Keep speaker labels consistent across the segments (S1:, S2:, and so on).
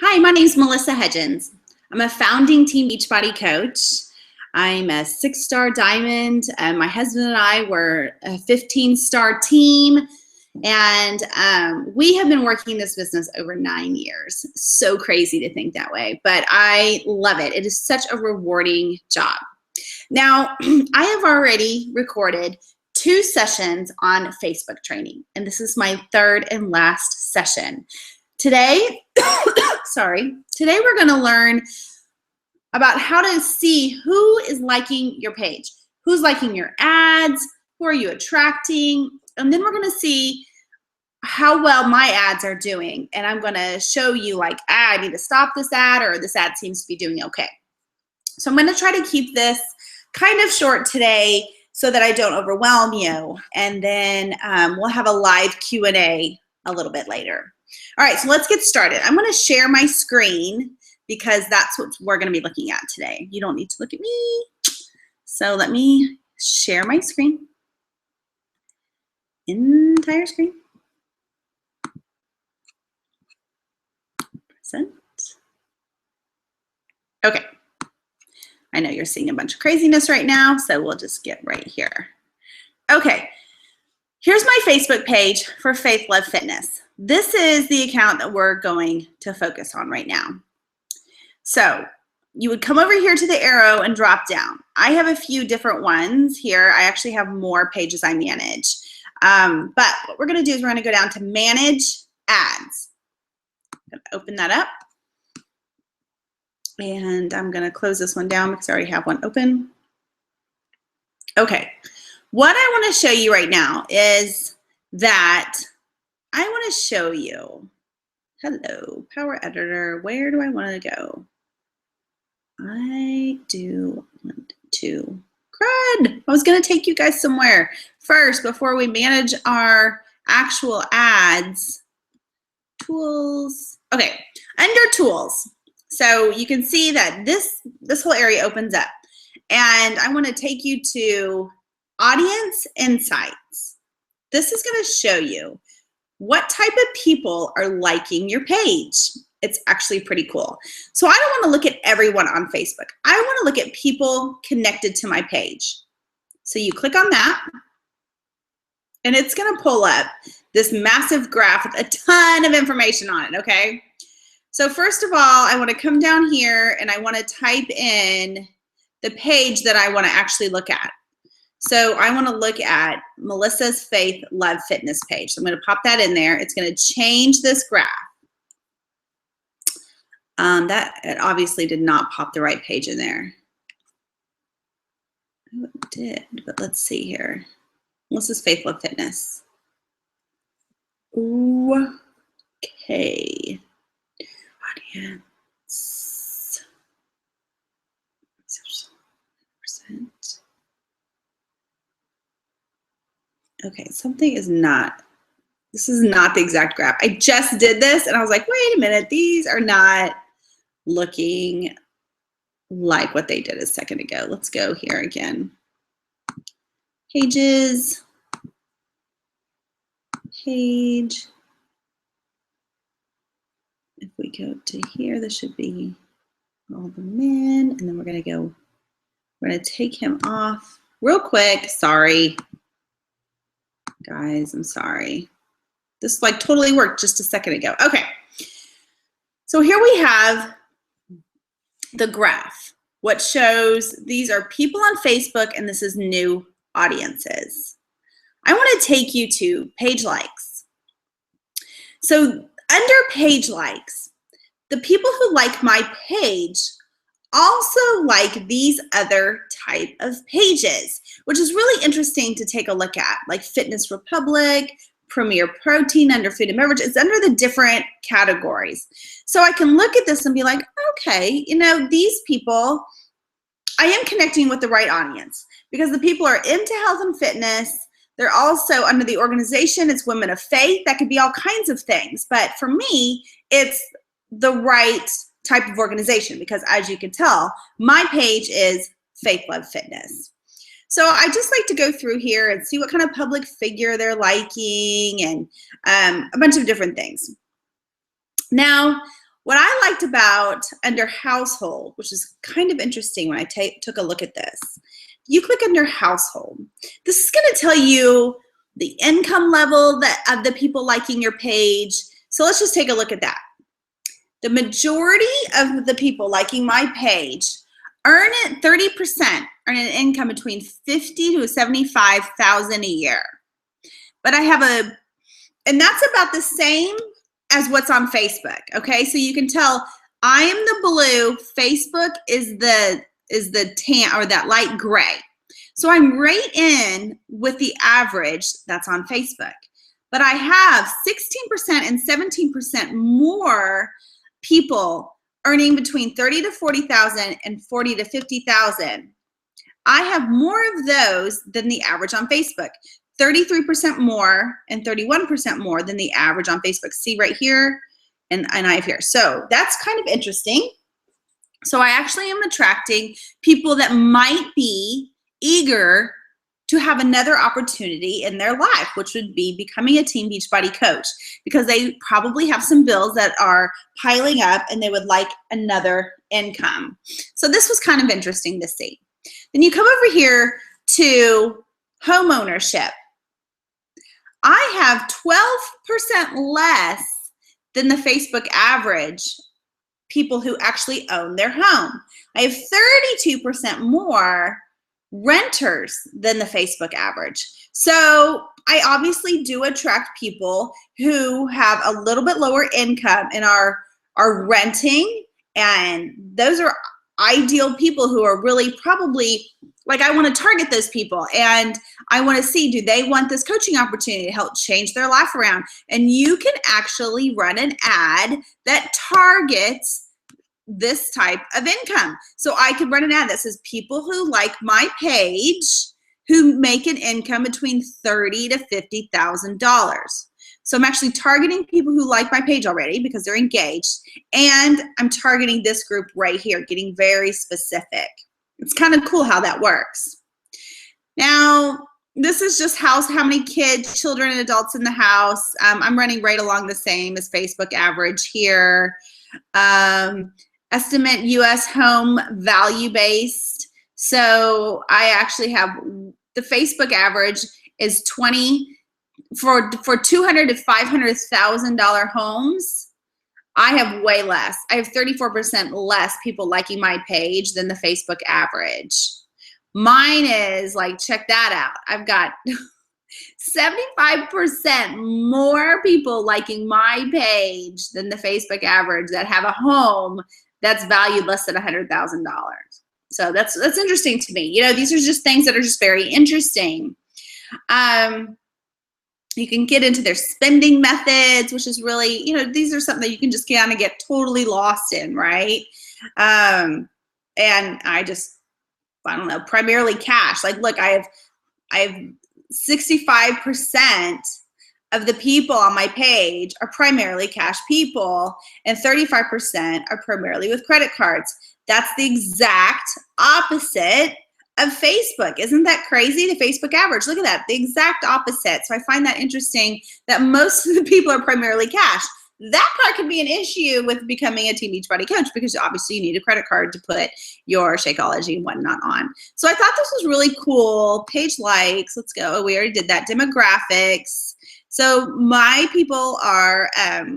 S1: Hi, my name is Melissa Hudgens. I'm a founding Team Beachbody coach. I'm a 6-star diamond. My husband and I were a 15-star team. And we have been working this business over 9 years. So crazy to think that way, but I love it. It is such a rewarding job. Now, I have already recorded 2 sessions on Facebook training, and this is my 3rd and last session. Today, today we're going to learn about how to see who is liking your page, who's liking your ads, who are you attracting, and then we're going to see how well my ads are doing. And I'm going to show you like, I need to stop this ad, or this ad seems to be doing okay. So I'm going to try to keep this kind of short today so that I don't overwhelm you. And then we'll have a live Q&A a little bit later. All right, so let's get started. I'm going to share my screen because that's what we're going to be looking at today. You don't need to look at me. So let me share my screen. Entire screen. Present. Okay. I know you're seeing a bunch of craziness right now, so we'll just get right here. Okay. Here's my Facebook page for Faith Love Fitness. This is the account that we're going to focus on right now. So you would come over here to the arrow and drop down. I have a few different ones here. I actually have more pages I manage. But what we're going to do is we're going to go down to Manage Ads. I'm going to open that up. And I'm going to close this one down because I already have one open. Okay. What I want to show you right now is that I want to show you, hello, Power Editor, where do I want to go? I do want to, crud, I was going to take you guys somewhere. First, before we manage our actual ads, tools, okay, under tools. So you can see that this whole area opens up. And I want to take you to Audience Insights. This is going to show you what type of people are liking your page. It's actually pretty cool. So I don't want to look at everyone on Facebook. I want to look at people connected to my page. So you click on that, and it's going to pull up this massive graph with a ton of information on it, okay? So first of all, I want to come down here, and I want to type in the page that I want to actually look at. So I want to look at Melissa's Faith Love Fitness page. So I'm going to pop that in there. It's going to change this graph. It obviously did not pop the right page in there. Oh, it did, but let's see here. Melissa's Faith Love Fitness. Ooh, okay. Audience. 100%. Okay, something is not, this is not the exact graph. I just did this and I was like, wait a minute, these are not looking like what they did a second ago. Let's go here again. Pages, page. If we go to here, this should be all the men, and then we're gonna take him off real quick. Sorry. Guys, I'm sorry. This like totally worked just a second ago. Okay. So here we have the graph, what shows these are people on Facebook, and this is new audiences. I want to take you to page likes. So under page likes, the people who like my page also like these other type of pages, which is really interesting to take a look at, like Fitness Republic, Premier Protein under food and beverage. It's under the different categories. So I can look at this and be like, okay, you know, these people, I am connecting with the right audience because the people are into health and fitness. They're also under the organization, it's Women of Faith. That could be all kinds of things. But for me, it's the right type of organization because as you can tell, my page is Faith Love Fitness. So I just like to go through here and see what kind of public figure they're liking and a bunch of different things. Now, What I liked about under household, which is kind of interesting when I took a look at this, you click under household. This is going to tell you the income level of the people liking your page. So let's just take a look at that. The majority of the people liking my page earn 30%, earn an income between $50,000 to $75,000 a year. But I have and that's about the same as what's on Facebook. Okay, so you can tell I am the blue, Facebook is the tan or that light gray. So I'm right in with the average that's on Facebook. But I have 16% and 17% more people earning between $30,000 to $40,000 and $40,000 to $50,000. I have more of those than the average on Facebook. 33% more and 31% more than the average on Facebook. See right here and I have here. So that's kind of interesting. So I actually am attracting people that might be eager to have another opportunity in their life, which would be becoming a Team Beachbody coach, because they probably have some bills that are piling up and they would like another income. So this was kind of interesting to see. Then you come over here to home ownership. I have 12% less than the Facebook average people who actually own their home. I have 32% more renters than the Facebook average. So I obviously do attract people who have a little bit lower income and are renting, and those are ideal people who are really probably, like, I want to target those people and I want to see, do they want this coaching opportunity to help change their life around? And you can actually run an ad that targets this type of income. So I could run an ad that says people who like my page who make an income between $30,000 to $50,000. So I'm actually targeting people who like my page already because they're engaged, and I'm targeting this group right here, getting very specific. It's kind of cool how that works. Now, this is just how many kids, children, and adults in the house. I'm running right along the same as Facebook average here. Estimate US home value based. So I actually have the Facebook average is 20 for $200,000 to $500,000 homes. I have way less. I have 34% less people liking my page than the Facebook average. Mine is like, check that out. I've got 75% more people liking my page than the Facebook average that have a home that's valued less than $100,000. So that's interesting to me. You know, these are just things that are just very interesting. You can get into their spending methods, which is really, you know, these are something that you can just kind of get totally lost in, right? And I don't know, primarily cash. Like, look, I have 65% of the people on my page are primarily cash people, and 35% are primarily with credit cards. That's the exact opposite of Facebook. Isn't that crazy? The Facebook average, look at that, the exact opposite. So I find that interesting that most of the people are primarily cash. That part could be an issue with becoming a Team Beachbody coach, because obviously you need a credit card to put your Shakeology and whatnot on. So I thought this was really cool. Page likes, let's go. Oh, we already did that. Demographics. So my people are, I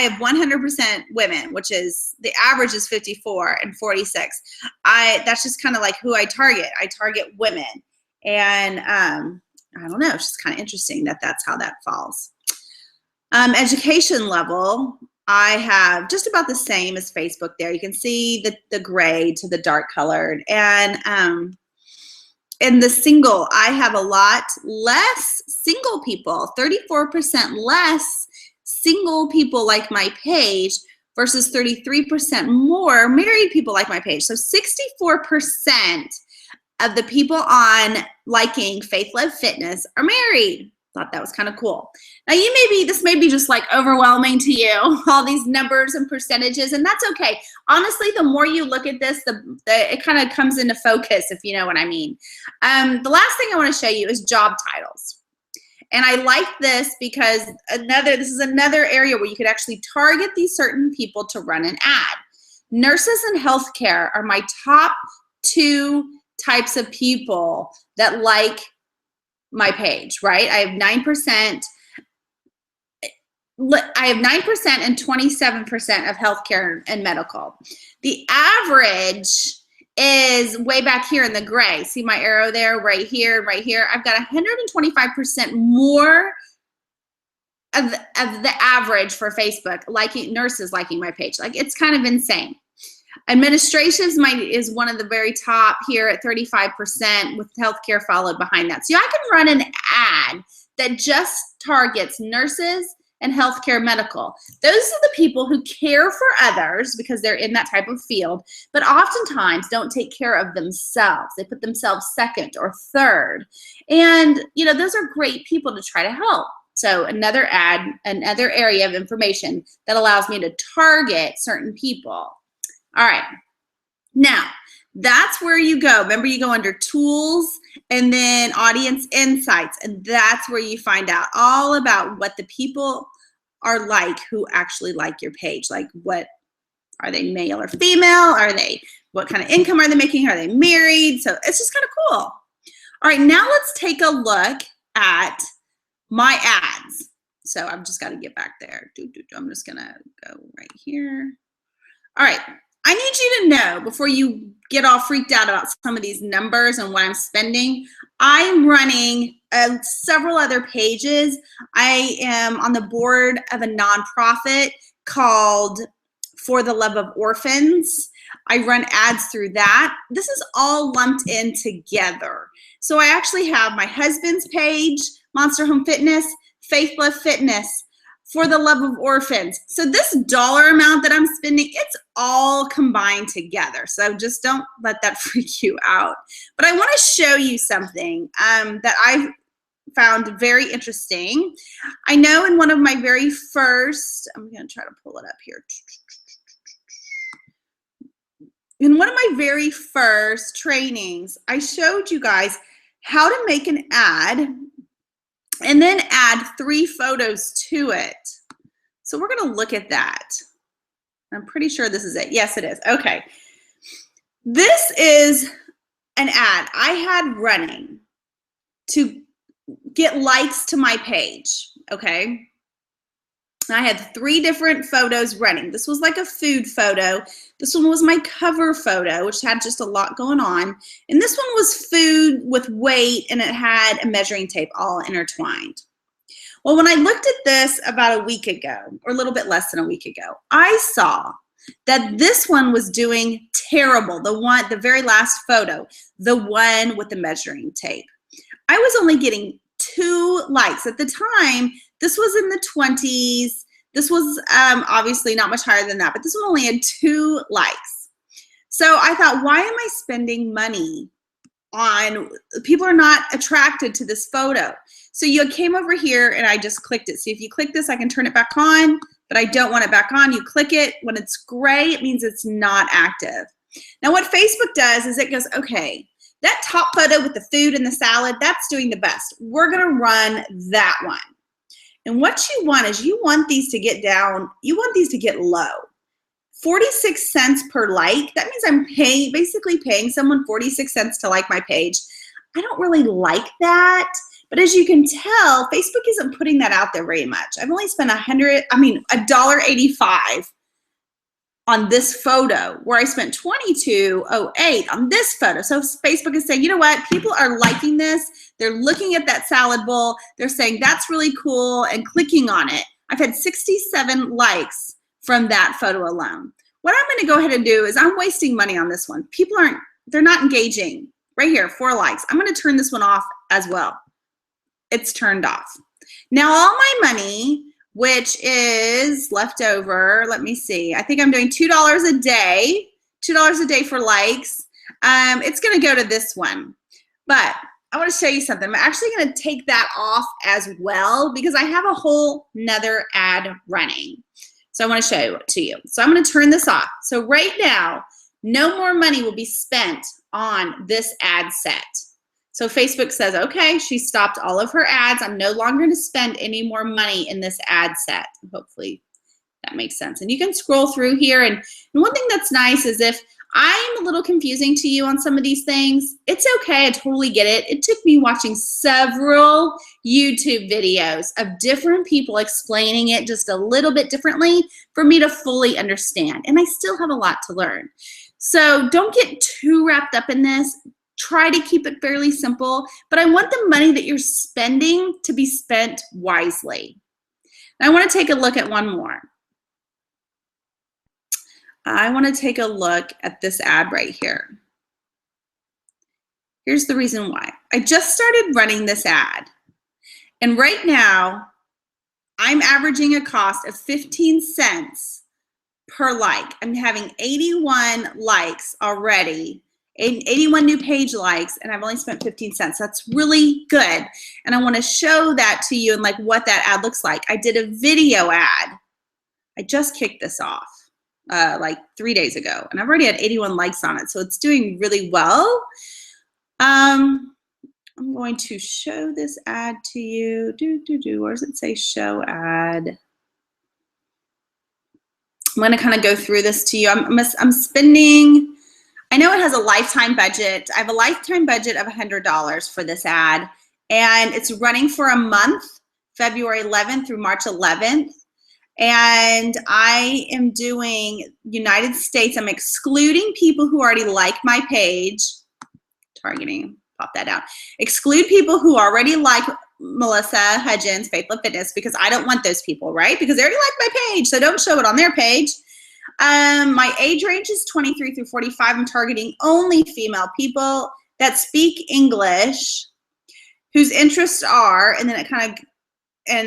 S1: have 100% women, which is, the average is 54 and 46. That's just kind of like who I target. I target women. And I don't know, it's just kind of interesting that that's how that falls. Education level, I have just about the same as Facebook there. You can see the gray to the dark colored. And in the single, I have a lot less single people, 34% less single people like my page versus 33% more married people like my page. So 64% of the people on liking Faith Love Fitness are married. Thought that was kind of cool. Now this may be just like overwhelming to you, all these numbers and percentages, and that's okay. Honestly, the more you look at this, it kind of comes into focus, if you know what I mean. The last thing I want to show you is job titles. And I like this because this is another area where you could actually target these certain people to run an ad. Nurses and healthcare are my top 2 types of people that like my page, right? I have 9%. I have 9% and 27% of healthcare and medical. The average is way back here in the gray. See my arrow there, right here, right here. I've got 125% more of the average for Facebook nurses liking my page. Like, it's kind of insane. Administrations is one of the very top here at 35%, with healthcare followed behind that. So I can run an ad that just targets nurses and healthcare medical. Those are the people who care for others because they're in that type of field, but oftentimes don't take care of themselves. They put themselves second or third. And, those are great people to try to help. So another ad, another area of information that allows me to target certain people. All right. Now, that's where you go. Remember, you go under tools and then audience insights, and that's where you find out all about what the people are like who actually like your page. Like, what are they, male or female? What kind of income are they making? Are they married? So it's just kind of cool. All right, now let's take a look at my ads. So I've just got to get back there. I'm just gonna go right here. All right. I need you to know, before you get all freaked out about some of these numbers and what I'm spending, I'm running several other pages. I am on the board of a nonprofit called For the Love of Orphans. I run ads through that. This is all lumped in together. So I actually have my husband's page, Monster Home Fitness, Faith Love Fitness, For the Love of Orphans. So this dollar amount that I'm spending, it's all combined together. So just don't let that freak you out. But I want to show you something that I found very interesting. I know in one of my very first, I'm going to try to pull it up here. In one of my very first trainings, I showed you guys how to make an ad and then add 3 photos to it. So we're going to look at that. I'm pretty sure this is it. Yes, it is. Okay. This is an ad I had running to get likes to my page. Okay. I had 3 different photos running. This was like a food photo. This one was my cover photo, which had just a lot going on. And this one was food with weight, and it had a measuring tape all intertwined. Well, when I looked at this about a week ago, or a little bit less than a week ago, I saw that this one was doing terrible. The very last photo, the one with the measuring tape. I was only getting 2 likes. At the time, this was in the 20s. This was obviously not much higher than that, but this one only had 2 likes. So I thought, why am I spending money on, people are not attracted to this photo. So you came over here and I just clicked it. See, if you click this, I can turn it back on, but I don't want it back on. You click it. When it's gray, it means it's not active. Now what Facebook does is it goes, okay, that top photo with the food and the salad, that's doing the best. We're going to run that one. And what you want is you want these to get down, you want these to get low. 46 cents per like, that means I'm basically paying someone 46 cents to like my page. I don't really like that, but as you can tell, Facebook isn't putting that out there very much. I've only spent $1.85 on this photo, where I spent $22.08 on this photo. So Facebook is saying, you know what? People are liking this. They're looking at that salad bowl. They're saying that's really cool and clicking on it. I've had 67 likes from that photo alone. What I'm going to go ahead and do is I'm wasting money on this one. People they're not engaging. Right here, 4 likes. I'm going to turn this one off as well. It's turned off. Now all my money, which is left over, let me see. I think I'm doing $2 a day, $2 a day for likes. It's going to go to this one. But I want to show you something. I'm actually going to take that off as well because I have a whole nother ad running. So I want to show it to you. So I'm going to turn this off. So right now, no more money will be spent on this ad set. So Facebook says, okay, she stopped all of her ads. I'm no longer going to spend any more money in this ad set. Hopefully that makes sense. And you can scroll through here. And one thing that's nice is if I'm a little confusing to you on some of these things, it's okay. I totally get it. It took me watching several YouTube videos of different people explaining it just a little bit differently for me to fully understand. And I still have a lot to learn. So don't get too wrapped up in this. Try to keep it fairly simple, but I want the money that you're spending to be spent wisely. And I want to take a look at one more. I want to take a look at this ad right here. Here's the reason why. I just started running this ad, and right now I'm averaging a cost of 15 cents per like. I'm having 81 likes already, 81 new page likes, and I've only spent 15 cents. That's really good. And I want to show that to you and like what that ad looks like. I did a video ad. I just kicked this off like 3 days ago, and I've already had 81 likes on it. So it's doing really well. I'm going to show this ad to you. Where does it say show ad? I'm going to kind of go through this to you. I'm spending, I know it has a lifetime budget. I have a lifetime budget of $100 for this ad, and it's running for a month, February 11th through March 11th. And I am doing United States. I'm excluding people who already like my page. Targeting, pop that out. Exclude people who already like Melissa Hudgens, Faith Love Fitness, because I don't want those people, right? Because they already like my page, so don't show it on their page. My age range is 23 through 45. I'm targeting only female people that speak English, whose interests are, and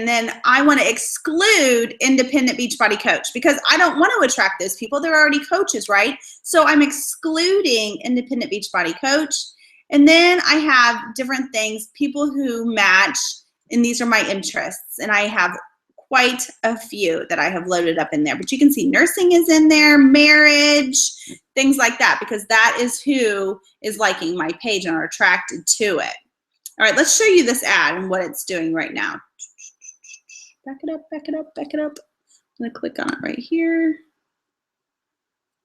S1: then I want to exclude independent Beachbody coach because I don't want to attract those people. They're already coaches, right? So I'm excluding independent Beachbody coach. And then I have different things, people who match, and these are my interests. And I have quite a few that I have loaded up in there. But you can see nursing is in there, marriage, things like that, because that is who is liking my page and are attracted to it. All right, let's show you this ad and what it's doing right now. Back it up, back it up, back it up. I'm gonna click on it right here.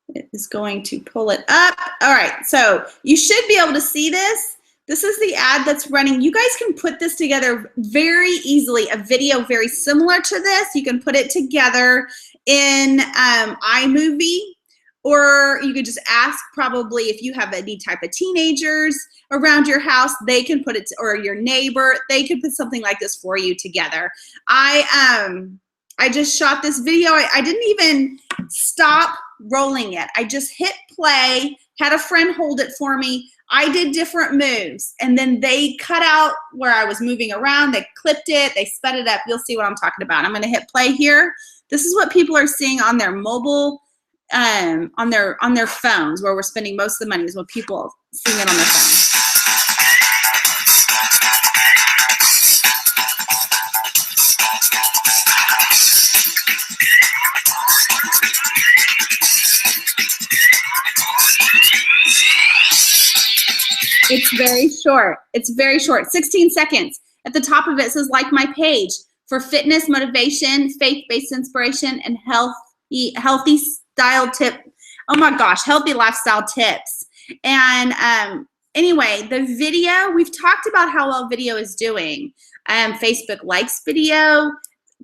S1: It is going to pull it up. All right, so you should be able to see this. This is the ad that's running. You guys can put this together very easily, a video very similar to this. You can put it together in iMovie, or you could just ask probably if you have any type of teenagers around your house, they can put it, or your neighbor, they could put something like this for you together. I just shot this video. I didn't even stop rolling it. I just hit play, had a friend hold it for me. I did different moves, and then they cut out where I was moving around. They clipped it, they sped it up. You'll see what I'm talking about. I'm gonna hit play here. This is what people are seeing on their mobile, on their phones, where we're spending most of the money is what people seeing it on their phones. It's very short. It's very short, 16 seconds. At the top of it says, like my page for fitness, motivation, faith-based inspiration, and healthy style tip. Oh my gosh, healthy lifestyle tips. And anyway, the video, we've talked about how well video is doing. Facebook likes video.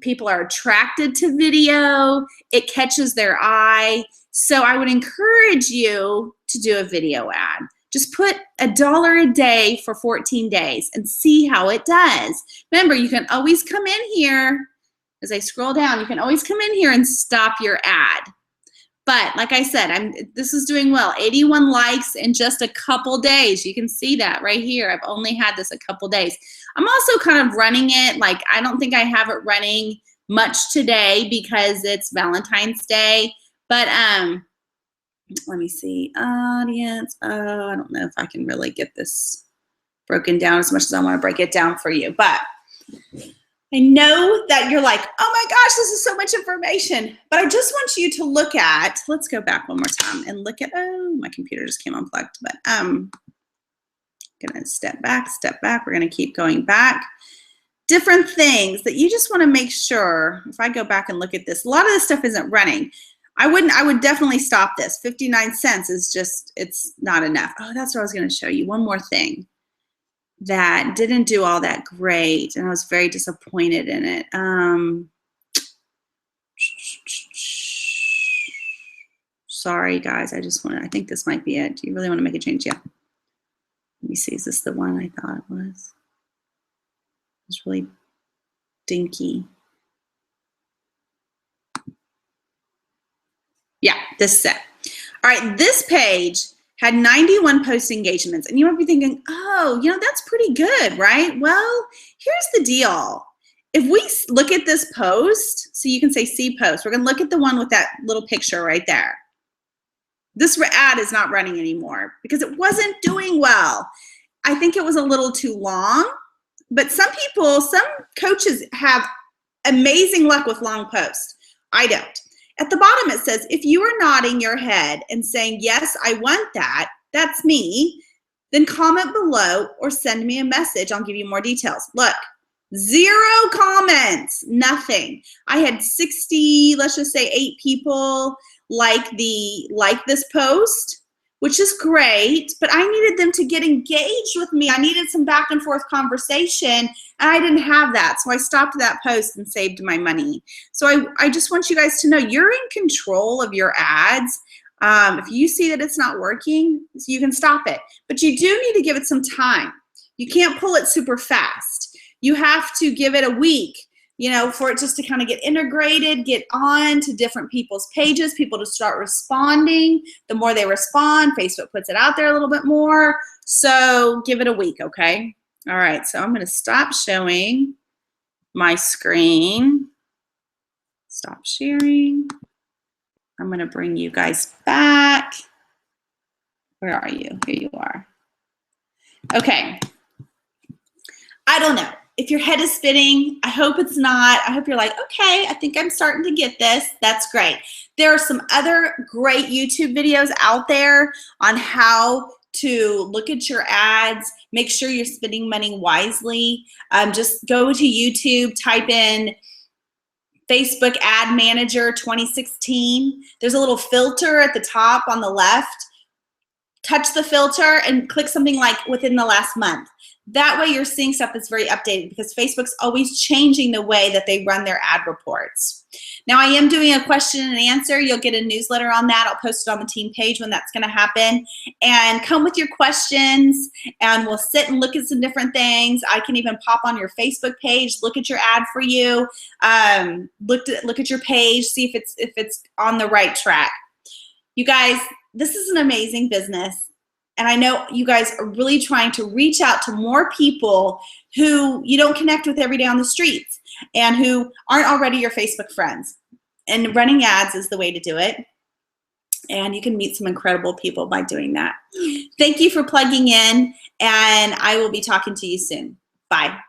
S1: People are attracted to video. It catches their eye. So I would encourage you to do a video ad. Just put $1 a day for 14 days and see how it does. Remember, you can always come in here, as I scroll down, you can always come in here and stop your ad. But like I said, this is doing well. 81 likes in just a couple days. You can see that right here. I've only had this a couple days. I'm also kind of running it, like I don't think I have it running much today because it's Valentine's Day. But let me see, audience. Oh, I don't know if I can really get this broken down as much as I want to break it down for you. But I know that you're like, oh my gosh, this is so much information. But I just want you to look at, let's go back one more time and look at, oh, my computer just came unplugged. But Gonna step back. We're gonna keep going back. Different things that you just wanna make sure, if I go back and look at this, a lot of this stuff isn't running. I would definitely stop this. 59 cents is just, it's not enough. Oh, that's what I was gonna show you. One more thing that didn't do all that great, and I was very disappointed in it. Sorry guys, I think this might be it. Do you really want to make a change? Yeah. Let me see, is this the one I thought it was? It's really dinky. Yeah, this is it. All right, this page had 91 post engagements, and you might be thinking, oh, that's pretty good, right? Well, here's the deal. If we look at this post, so you can say see post, we're gonna look at the one with that little picture right there. This ad is not running anymore because it wasn't doing well. I think it was a little too long, but some coaches have amazing luck with long posts. I don't. At the bottom, it says, if you are nodding your head and saying, yes, I want that, that's me, then comment below or send me a message. I'll give you more details. Look, 0 comments, nothing. I had 60, let's just say 8 people like this post, which is great, but I needed them to get engaged with me. I needed some back and forth conversation, and I didn't have that. So I stopped that post and saved my money. So I just want you guys to know you're in control of your ads. If you see that it's not working, you can stop it. But you do need to give it some time. You can't pull it super fast. You have to give it a week, for it just to kind of get integrated, get on to different people's pages, people to start responding. The more they respond, Facebook puts it out there a little bit more. So give it a week, okay? All right, so I'm going to stop showing my screen. Stop sharing. I'm going to bring you guys back. Where are you? Here you are. Okay. I don't know. If your head is spinning, I hope it's not. I hope you're like, okay, I think I'm starting to get this. That's great. There are some other great YouTube videos out there on how to look at your ads, make sure you're spending money wisely. Just go to YouTube, type in Facebook Ad Manager 2016. There's a little filter at the top on the left. Touch the filter and click something like within the last month. That way you're seeing stuff that's very updated because Facebook's always changing the way that they run their ad reports. Now I am doing a question and answer. You'll get a newsletter on that. I'll post it on the team page when that's going to happen. And come with your questions and we'll sit and look at some different things. I can even pop on your Facebook page, look at your ad for you, look at your page, see if it's on the right track. You guys, this is an amazing business. And I know you guys are really trying to reach out to more people who you don't connect with every day on the streets and who aren't already your Facebook friends. And running ads is the way to do it. And you can meet some incredible people by doing that. Thank you for plugging in, and I will be talking to you soon. Bye.